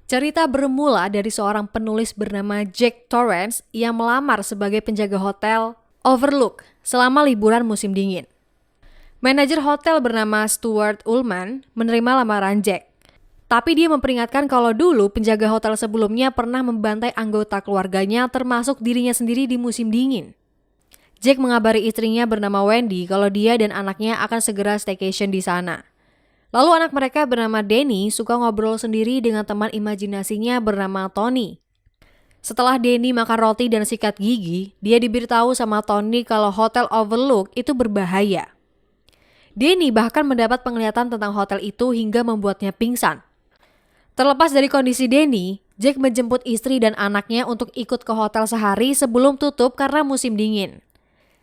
Cerita bermula dari seorang penulis bernama Jack Torrance yang melamar sebagai penjaga hotel Overlook selama liburan musim dingin. Manajer hotel bernama Stuart Ullman menerima lamaran Jack. Tapi dia memperingatkan kalau dulu penjaga hotel sebelumnya pernah membantai anggota keluarganya termasuk dirinya sendiri di musim dingin. Jack mengabari istrinya bernama Wendy kalau dia dan anaknya akan segera staycation di sana. Lalu anak mereka bernama Danny suka ngobrol sendiri dengan teman imajinasinya bernama Tony. Setelah Danny makan roti dan sikat gigi, dia diberitahu sama Tony kalau Hotel Overlook itu berbahaya. Danny bahkan mendapat penglihatan tentang hotel itu hingga membuatnya pingsan. Terlepas dari kondisi Danny, Jack menjemput istri dan anaknya untuk ikut ke hotel sehari sebelum tutup karena musim dingin.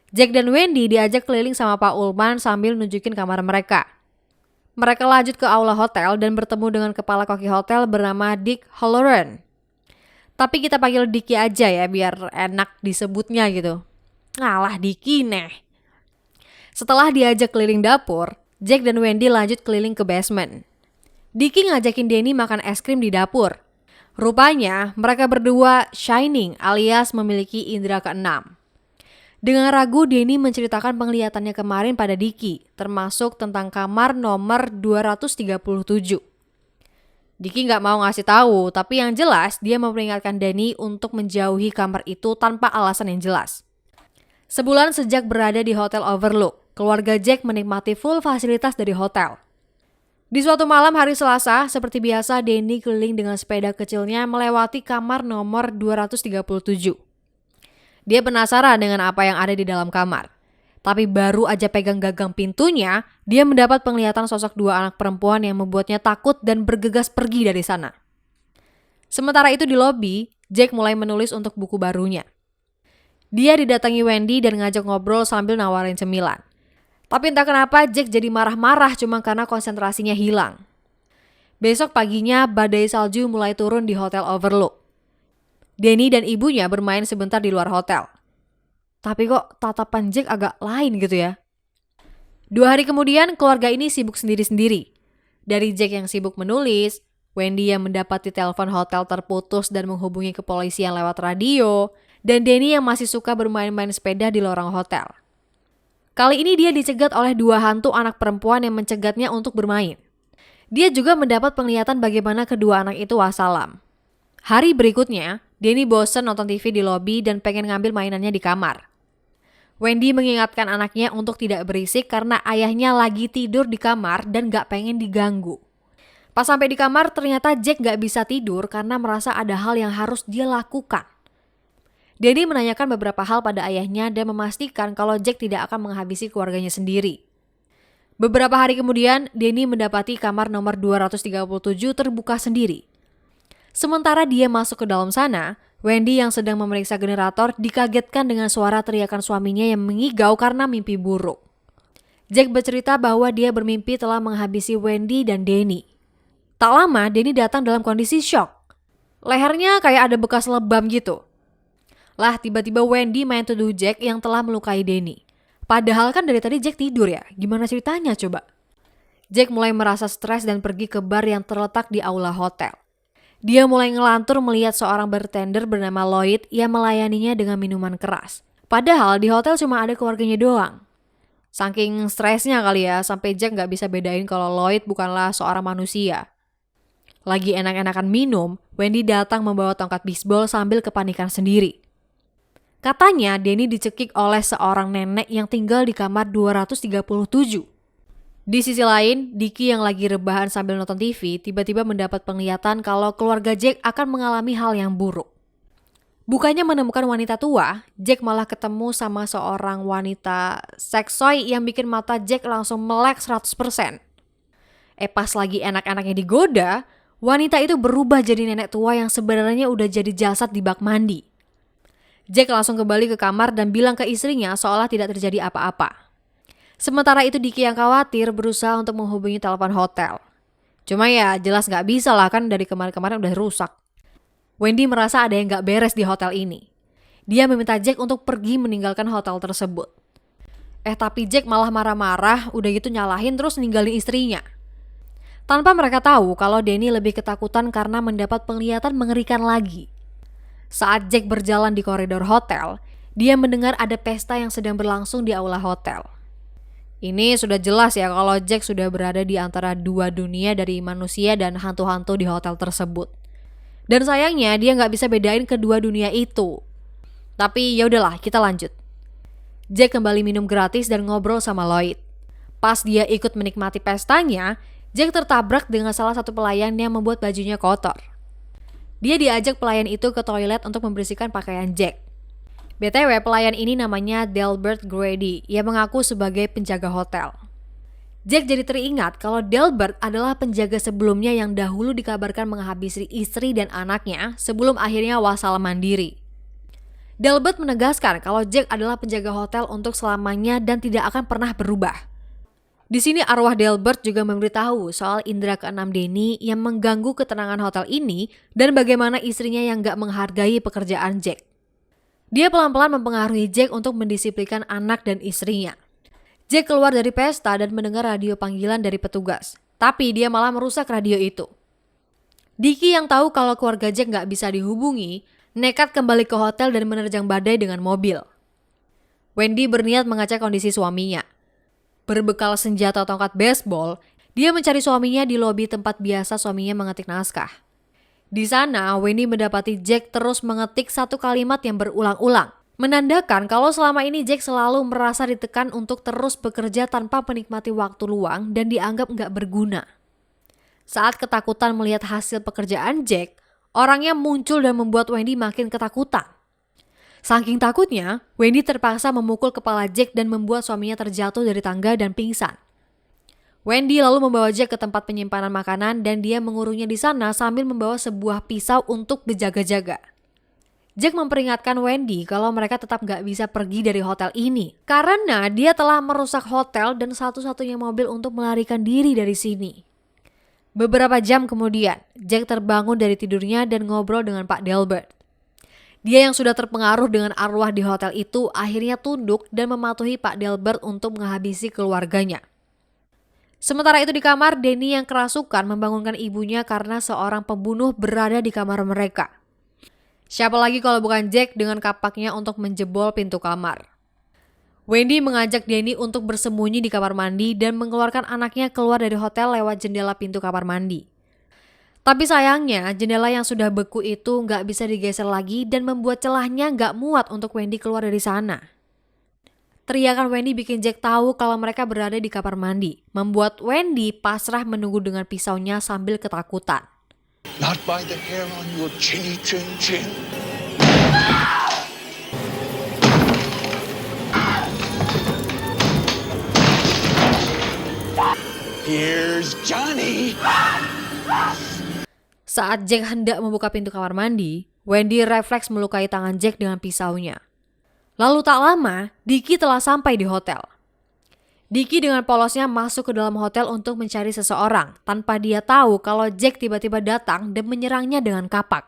Jack dan Wendy diajak keliling sama Pak Ullman sambil nunjukin kamar mereka. Mereka lanjut ke aula hotel dan bertemu dengan kepala koki hotel bernama Dick Halloran. Tapi kita panggil Dicky aja ya biar enak disebutnya gitu. Ngalah Dicky neh. Setelah diajak keliling dapur, Jack dan Wendy lanjut keliling ke basement. Dicky ngajakin Danny makan es krim di dapur. Rupanya mereka berdua shining alias memiliki indera keenam. Dengan ragu, Danny menceritakan penglihatannya kemarin pada Dicky, termasuk tentang kamar nomor 237. Dicky nggak mau ngasih tahu, tapi yang jelas dia memperingatkan Danny untuk menjauhi kamar itu tanpa alasan yang jelas. Sebulan sejak berada di Hotel Overlook, keluarga Jack menikmati full fasilitas dari hotel. Di suatu malam hari Selasa, seperti biasa Danny keliling dengan sepeda kecilnya melewati kamar nomor 237. Dia penasaran dengan apa yang ada di dalam kamar. Tapi baru aja pegang gagang pintunya, dia mendapat penglihatan sosok dua anak perempuan yang membuatnya takut dan bergegas pergi dari sana. Sementara itu di lobi, Jack mulai menulis untuk buku barunya. Dia didatangi Wendy dan ngajak ngobrol sambil nawarin cemilan. Tapi entah kenapa Jack jadi marah-marah cuma karena konsentrasinya hilang. Besok paginya badai salju mulai turun di Hotel Overlook. Danny dan ibunya bermain sebentar di luar hotel. Tapi kok tatapan Jack agak lain gitu ya. 2 hari kemudian keluarga ini sibuk sendiri-sendiri. Dari Jack yang sibuk menulis, Wendy yang mendapati telepon hotel terputus dan menghubungi kepolisian lewat radio, dan Danny yang masih suka bermain-main sepeda di lorong hotel. Kali ini dia dicegat oleh 2 hantu anak perempuan yang mencegatnya untuk bermain. Dia juga mendapat penglihatan bagaimana kedua anak itu wassalam. Hari berikutnya, Danny bosan nonton TV di lobi dan pengen ngambil mainannya di kamar. Wendy mengingatkan anaknya untuk tidak berisik karena ayahnya lagi tidur di kamar dan gak pengen diganggu. Pas sampai di kamar ternyata Jack gak bisa tidur karena merasa ada hal yang harus dia lakukan. Danny menanyakan beberapa hal pada ayahnya dan memastikan kalau Jack tidak akan menghabisi keluarganya sendiri. Beberapa hari kemudian, Danny mendapati kamar nomor 237 terbuka sendiri. Sementara dia masuk ke dalam sana, Wendy yang sedang memeriksa generator dikagetkan dengan suara teriakan suaminya yang mengigau karena mimpi buruk. Jack bercerita bahwa dia bermimpi telah menghabisi Wendy dan Danny. Tak lama, Danny datang dalam kondisi shock. Lehernya kayak ada bekas lebam gitu. Lah tiba-tiba Wendy main tuduh Jack yang telah melukai Danny. Padahal kan dari tadi Jack tidur ya, gimana ceritanya coba? Jack mulai merasa stres dan pergi ke bar yang terletak di aula hotel. Dia mulai ngelantur melihat seorang bartender bernama Lloyd yang melayaninya dengan minuman keras. Padahal di hotel cuma ada keluarganya doang. Saking stresnya kali ya, sampai Jack gak bisa bedain kalau Lloyd bukanlah seorang manusia. Lagi enak-enakan minum, Wendy datang membawa tongkat bisbol sambil kepanikan sendiri. Katanya Danny dicekik oleh seorang nenek yang tinggal di kamar 237. Di sisi lain, Dicky yang lagi rebahan sambil nonton TV tiba-tiba mendapat penglihatan kalau keluarga Jack akan mengalami hal yang buruk. Bukannya menemukan wanita tua, Jack malah ketemu sama seorang wanita seksoi yang bikin mata Jack langsung melek 100%. Pas lagi enak-enaknya digoda, wanita itu berubah jadi nenek tua yang sebenarnya udah jadi jasad di bak mandi. Jack langsung kembali ke kamar dan bilang ke istrinya seolah tidak terjadi apa-apa. Sementara itu Dicky yang khawatir berusaha untuk menghubungi telepon hotel. Cuma ya jelas gak bisa lah kan dari kemarin-kemarin udah rusak. Wendy merasa ada yang gak beres di hotel ini. Dia meminta Jack untuk pergi meninggalkan hotel tersebut. Tapi Jack malah marah-marah udah gitu nyalahin terus ninggalin istrinya. tanpa mereka tahu kalau Danny lebih ketakutan karena mendapat penglihatan mengerikan lagi. Saat Jack berjalan di koridor hotel, dia mendengar ada pesta yang sedang berlangsung di aula hotel. Ini sudah jelas ya kalau Jack sudah berada di antara dua dunia dari manusia dan hantu-hantu di hotel tersebut. Dan sayangnya dia nggak bisa bedain kedua dunia itu. Tapi ya udahlah, kita lanjut. Jack kembali minum gratis dan ngobrol sama Lloyd. Pas dia ikut menikmati pestanya, Jack tertabrak dengan salah satu pelayan yang membuat bajunya kotor. Dia diajak pelayan itu ke toilet untuk membersihkan pakaian Jack. BTW, pelayan ini namanya Delbert Grady yang mengaku sebagai penjaga hotel. Jack jadi teringat kalau Delbert adalah penjaga sebelumnya yang dahulu dikabarkan menghabisi istri dan anaknya sebelum akhirnya wassalam mandiri. Delbert menegaskan kalau Jack adalah penjaga hotel untuk selamanya dan tidak akan pernah berubah. Di sini arwah Delbert juga memberitahu soal indera keenam Danny yang mengganggu ketenangan hotel ini dan bagaimana istrinya yang gak menghargai pekerjaan Jack. Dia pelan-pelan mempengaruhi Jack untuk mendisiplinkan anak dan istrinya. Jack keluar dari pesta dan mendengar radio panggilan dari petugas, tapi dia malah merusak radio itu. Dickie yang tahu kalau keluarga Jack gak bisa dihubungi, nekat kembali ke hotel dan menerjang badai dengan mobil. Wendy berniat mengecek kondisi suaminya. Berbekal senjata tongkat baseball, dia mencari suaminya di lobi tempat biasa suaminya mengetik naskah. Di sana, Wendy mendapati Jack terus mengetik satu kalimat yang berulang-ulang, menandakan kalau selama ini Jack selalu merasa ditekan untuk terus bekerja tanpa menikmati waktu luang dan dianggap nggak berguna. Saat ketakutan melihat hasil pekerjaan Jack, orangnya muncul dan membuat Wendy makin ketakutan. Saking takutnya, Wendy terpaksa memukul kepala Jack dan membuat suaminya terjatuh dari tangga dan pingsan. Wendy lalu membawa Jack ke tempat penyimpanan makanan dan dia mengurungnya di sana sambil membawa sebuah pisau untuk berjaga-jaga. Jack memperingatkan Wendy kalau mereka tetap gak bisa pergi dari hotel ini karena dia telah merusak hotel dan satu-satunya mobil untuk melarikan diri dari sini. Beberapa jam kemudian, Jack terbangun dari tidurnya dan ngobrol dengan Pak Delbert. Dia yang sudah terpengaruh dengan arwah di hotel itu akhirnya tunduk dan mematuhi Pak Delbert untuk menghabisi keluarganya. Sementara itu di kamar, Danny yang kerasukan membangunkan ibunya karena seorang pembunuh berada di kamar mereka. Siapa lagi kalau bukan Jack dengan kapaknya untuk menjebol pintu kamar. Wendy mengajak Danny untuk bersembunyi di kamar mandi dan mengeluarkan anaknya keluar dari hotel lewat jendela pintu kamar mandi. Tapi sayangnya, jendela yang sudah beku itu nggak bisa digeser lagi dan membuat celahnya nggak muat untuk Wendy keluar dari sana. Teriakan Wendy bikin Jack tahu kalau mereka berada di kamar mandi, membuat Wendy pasrah menunggu dengan pisaunya sambil ketakutan. Not by the hair on your chinny chin chin. Here's Johnny. Saat Jack hendak membuka pintu kamar mandi, Wendy refleks melukai tangan Jack dengan pisaunya. Lalu tak lama, Dickie telah sampai di hotel. Dickie dengan polosnya masuk ke dalam hotel untuk mencari seseorang tanpa dia tahu kalau Jack tiba-tiba datang dan menyerangnya dengan kapak.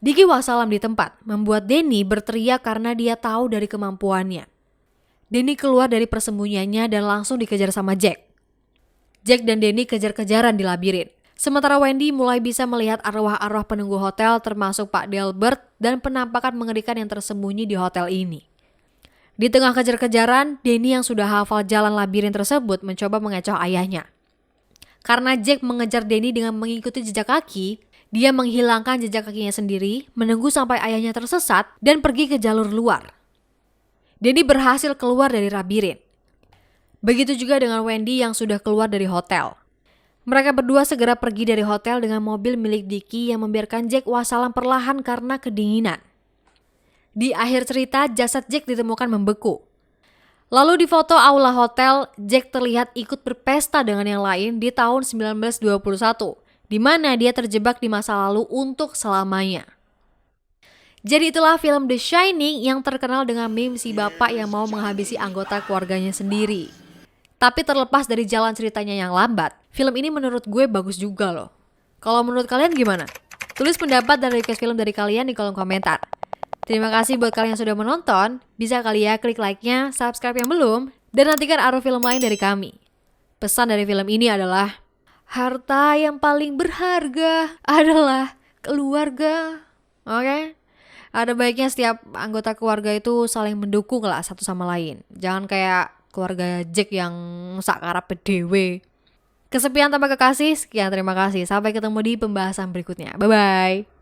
Dickie wassalam di tempat, membuat Danny berteriak karena dia tahu dari kemampuannya. Danny keluar dari persembunyiannya dan langsung dikejar sama Jack. Jack dan Danny kejar-kejaran di labirin. Sementara Wendy mulai bisa melihat arwah-arwah penunggu hotel termasuk Pak Delbert dan penampakan mengerikan yang tersembunyi di hotel ini. Di tengah kejar-kejaran, Danny yang sudah hafal jalan labirin tersebut mencoba mengecoh ayahnya. Karena Jack mengejar Danny dengan mengikuti jejak kaki, dia menghilangkan jejak kakinya sendiri, menunggu sampai ayahnya tersesat dan pergi ke jalur luar. Danny berhasil keluar dari labirin. Begitu juga dengan Wendy yang sudah keluar dari hotel. Mereka berdua segera pergi dari hotel dengan mobil milik Dickie yang membiarkan Jack wassalam perlahan karena kedinginan. Di akhir cerita, jasad Jack ditemukan membeku. Lalu di foto aula hotel, Jack terlihat ikut berpesta dengan yang lain di tahun 1921, di mana dia terjebak di masa lalu untuk selamanya. Jadi itulah film The Shining yang terkenal dengan meme si bapak yang mau menghabisi anggota keluarganya sendiri. Tapi terlepas dari jalan ceritanya yang lambat, film ini menurut gue bagus juga loh. Kalau menurut kalian gimana? Tulis pendapat dan request film dari kalian di kolom komentar. Terima kasih buat kalian yang sudah menonton. Bisa kali ya klik like-nya, subscribe yang belum, dan nantikan arah film lain dari kami. Pesan dari film ini adalah, harta yang paling berharga adalah keluarga. Oke? Ada baiknya setiap anggota keluarga itu saling mendukung lah satu sama lain. Jangan kayak keluarga Jack yang sakarape dhewe. Kesepian tanpa kekasih, sekian terima kasih. Sampai ketemu di pembahasan berikutnya. Bye-bye.